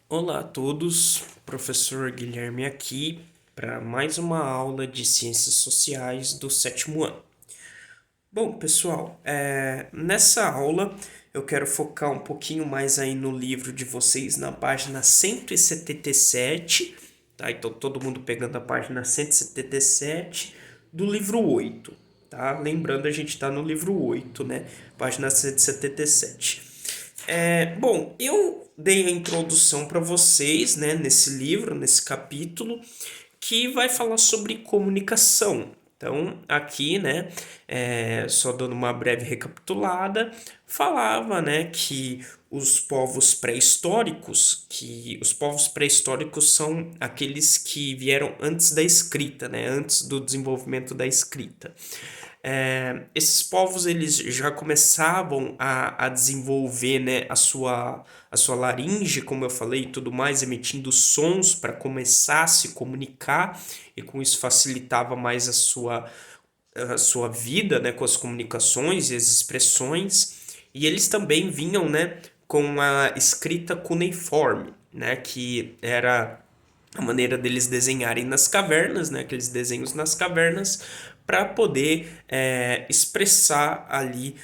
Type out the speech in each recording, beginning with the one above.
Olá a todos, professor Guilherme aqui para mais uma aula de Ciências Sociais do sétimo ano. Bom, pessoal, nessa aula eu quero focar um pouquinho mais aí no livro de vocês, na página 177, tá? Então todo mundo pegando a página 177 do livro 8, tá? Lembrando, a gente está no livro 8, né? Página 177. Bom, eu dei a introdução para vocês, né, nesse livro, nesse capítulo, que vai falar sobre comunicação. Então, aqui, né, só dando uma breve recapitulada, falava, né, que os povos pré-históricos são aqueles que vieram antes da escrita, né, antes do desenvolvimento da escrita. Esses povos eles já começavam a desenvolver, né, a sua laringe, como eu falei, e tudo mais, emitindo sons para começar a se comunicar, e com isso facilitava mais a sua vida, né, com as comunicações e as expressões. E eles também vinham, né, com a escrita cuneiforme, né, que era a maneira deles desenharem nas cavernas, né, aqueles desenhos nas cavernas, para poder expressar ali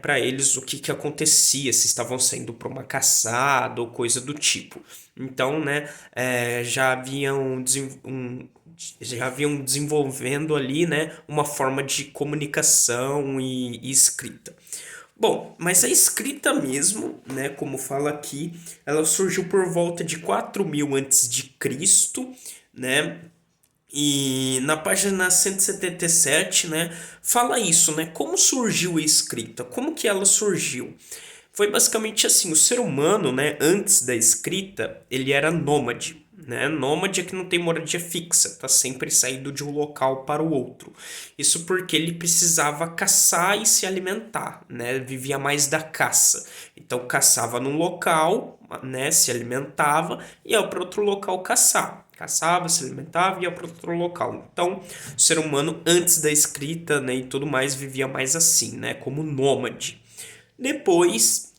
para eles o que acontecia, se estavam sendo para uma caçada ou coisa do tipo. Então, né, já haviam desenvolvendo ali, né, uma forma de comunicação e escrita. Bom, mas a escrita mesmo, né, como fala aqui, ela surgiu por volta de 4000 antes de Cristo, né? E na página 177, né, fala isso, né? Como surgiu a escrita? Como que ela surgiu? Foi basicamente assim, o ser humano, né, antes da escrita, ele era nômade, né? Nômade é que não tem moradia fixa, tá sempre saindo de um local para o outro. Isso porque ele precisava caçar e se alimentar, né? Vivia mais da caça. Então caçava num local, né, se alimentava e ia para outro local caçar. Caçava, se alimentava e ia para outro local. Então, o ser humano antes da escrita, né, e tudo mais vivia mais assim, né, como nômade. Depois,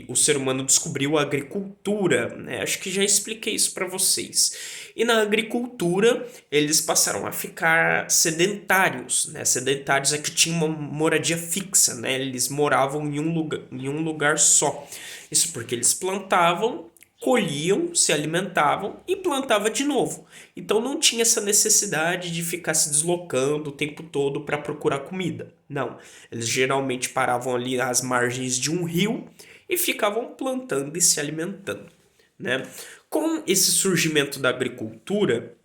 o ser humano descobriu a agricultura, né? Acho que já expliquei isso para vocês. E na agricultura, eles passaram a ficar sedentários, né? Sedentários é que tinham uma moradia fixa, né? Eles moravam em um lugar só. Isso porque eles plantavam, colhiam, se alimentavam e plantava de novo. Então não tinha essa necessidade de ficar se deslocando o tempo todo para procurar comida. Não, eles geralmente paravam ali às margens de um rio e ficavam plantando e se alimentando, né? Com esse surgimento da agricultura,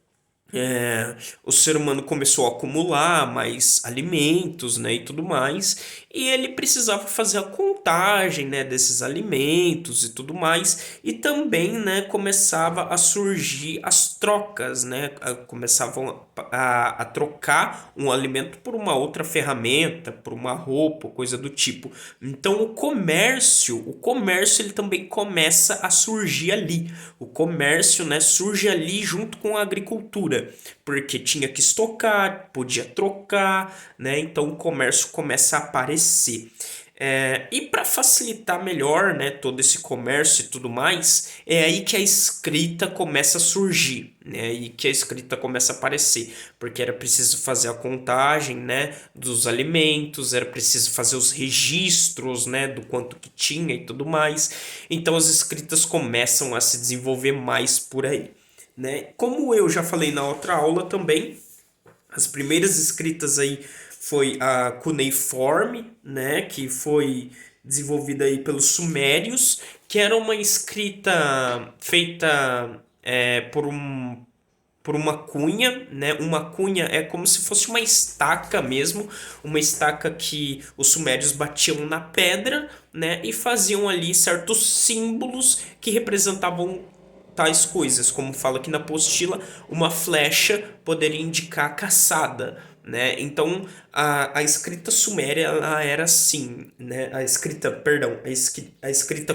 o ser humano começou a acumular mais alimentos, né, e tudo mais, e ele precisava fazer a contagem, né, desses alimentos e tudo mais, e também, né, começava a surgir as trocas, né, começavam a trocar um alimento por uma outra ferramenta, por uma roupa, coisa do tipo. Então o comércio ele também começa a surgir ali. O comércio, né, surge ali junto com a agricultura, porque tinha que estocar, podia trocar, né? Então o comércio começa a aparecer. E para facilitar melhor, né, todo esse comércio e tudo mais, é aí que a escrita começa a surgir, né, e que a escrita começa a aparecer, porque era preciso fazer a contagem, né, dos alimentos, era preciso fazer os registros, né, do quanto que tinha e tudo mais. Então as escritas começam a se desenvolver mais por aí, né? Como eu já falei na outra aula também, as primeiras escritas aí foi a cuneiforme, né, que foi desenvolvida aí pelos sumérios, que era uma escrita feita por uma cunha, né? Uma cunha é como se fosse uma estaca mesmo, uma estaca que os sumérios batiam na pedra, né? E faziam ali certos símbolos que representavam tais coisas, como fala aqui na apostila, uma flecha poderia indicar caçada, né? Então a escrita suméria ela era assim, né? A escrita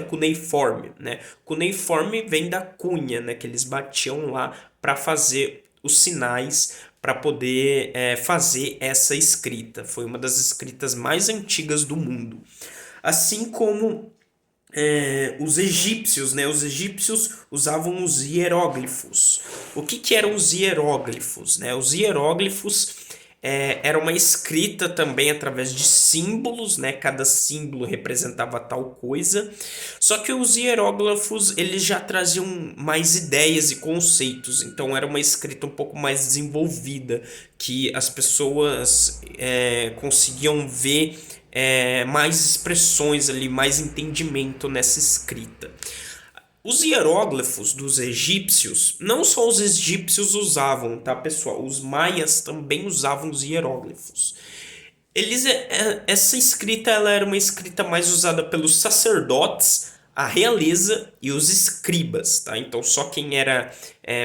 cuneiforme, né? Cuneiforme vem da cunha, né? Que eles batiam lá para fazer os sinais para poder fazer essa escrita. Foi uma das escritas mais antigas do mundo. Assim como os egípcios, né? Os egípcios usavam os hieróglifos. O que que eram os hieróglifos, né? Os hieróglifos era uma escrita também através de símbolos, né? Cada símbolo representava tal coisa. Só que os hieróglifos eles já traziam mais ideias e conceitos, então era uma escrita um pouco mais desenvolvida, que as pessoas conseguiam ver mais expressões ali, mais entendimento nessa escrita. Os hieróglifos dos egípcios, não só os egípcios usavam, tá, pessoal? Os maias também usavam os hieróglifos. Essa escrita ela era uma escrita mais usada pelos sacerdotes, a realeza e os escribas, tá? Então só quem era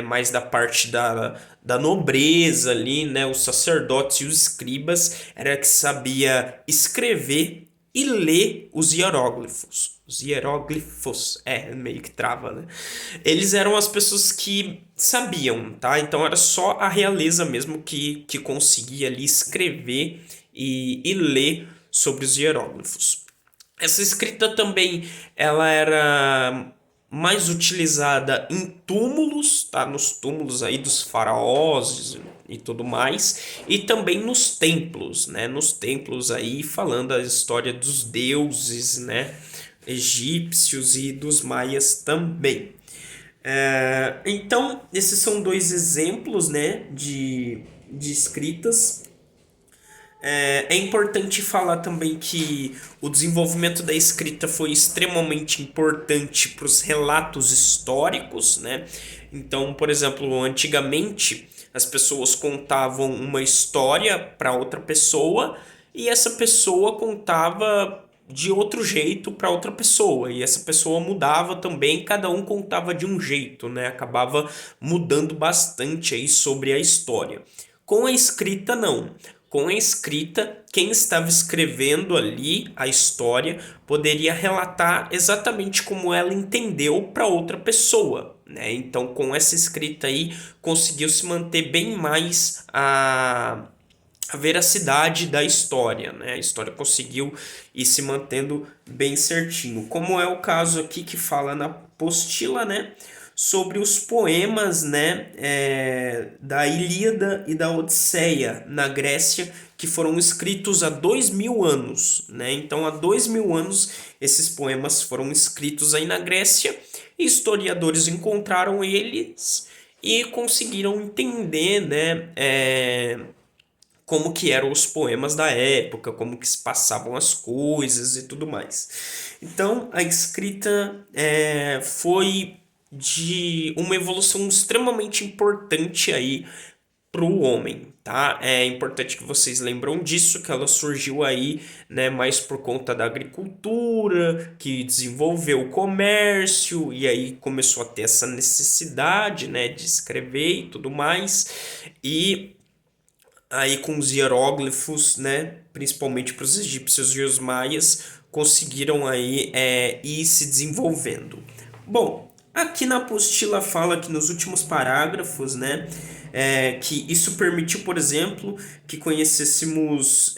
mais da parte da nobreza ali, né? Os sacerdotes e os escribas era que sabia escrever e ler os hieróglifos. Os hieróglifos, meio que trava, né? Eles eram as pessoas que sabiam, tá? Então era só a realeza mesmo que conseguia ali escrever e ler sobre os hieróglifos. Essa escrita também ela era mais utilizada em túmulos, tá? Nos túmulos aí dos faraós e tudo mais, e também nos templos, né? Nos templos aí falando a história dos deuses, né? Egípcios e dos maias também. Então, esses são dois exemplos, né? De escritas. É importante falar também que o desenvolvimento da escrita foi extremamente importante para os relatos históricos, né? Então, por exemplo, antigamente as pessoas contavam uma história para outra pessoa e essa pessoa contava de outro jeito para outra pessoa e essa pessoa mudava também, cada um contava de um jeito, né? Acabava mudando bastante aí sobre a história. Com a escrita, não. Com a escrita, quem estava escrevendo ali a história poderia relatar exatamente como ela entendeu para outra pessoa, né? Então, com essa escrita aí, conseguiu se manter bem mais a veracidade da história, né? A história conseguiu ir se mantendo bem certinho. Como é o caso aqui que fala na apostila, né? Sobre os poemas, né, da Ilíada e da Odisseia na Grécia, que foram escritos há 2000 anos, né? Então, há 2000 anos, esses poemas foram escritos aí na Grécia, e historiadores encontraram eles e conseguiram entender, né, como que eram os poemas da época, como que se passavam as coisas e tudo mais. Então, a escrita foi de uma evolução extremamente importante aí para o homem, tá? É importante que vocês lembram disso, que ela surgiu aí, né, mais por conta da agricultura, que desenvolveu o comércio e aí começou a ter essa necessidade, né, de escrever e tudo mais. E aí com os hieróglifos, né, principalmente para os egípcios e os maias, conseguiram aí ir se desenvolvendo. Bom, aqui na apostila fala que nos últimos parágrafos, né, que isso permitiu, por exemplo, que conhecêssemos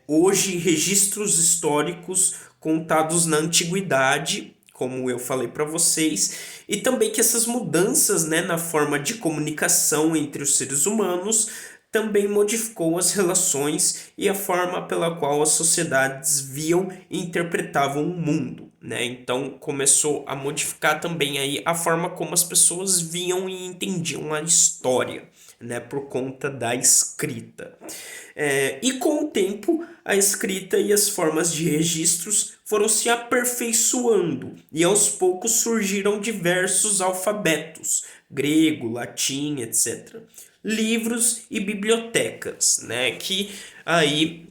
hoje registros históricos contados na antiguidade, como eu falei para vocês, e também que essas mudanças, né, na forma de comunicação entre os seres humanos também modificou as relações e a forma pela qual as sociedades viam e interpretavam o mundo, né? Então começou a modificar também aí a forma como as pessoas viam e entendiam a história, né? Por conta da escrita. E com o tempo, a escrita e as formas de registros foram se aperfeiçoando e aos poucos surgiram diversos alfabetos, grego, latim, etc. Livros e bibliotecas, né? Que aí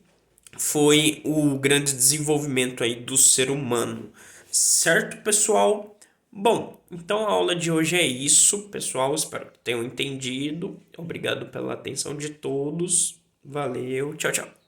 foi o grande desenvolvimento aí do ser humano. Certo, pessoal? Bom, então a aula de hoje é isso, pessoal. Espero que tenham entendido. Obrigado pela atenção de todos. Valeu, tchau, tchau.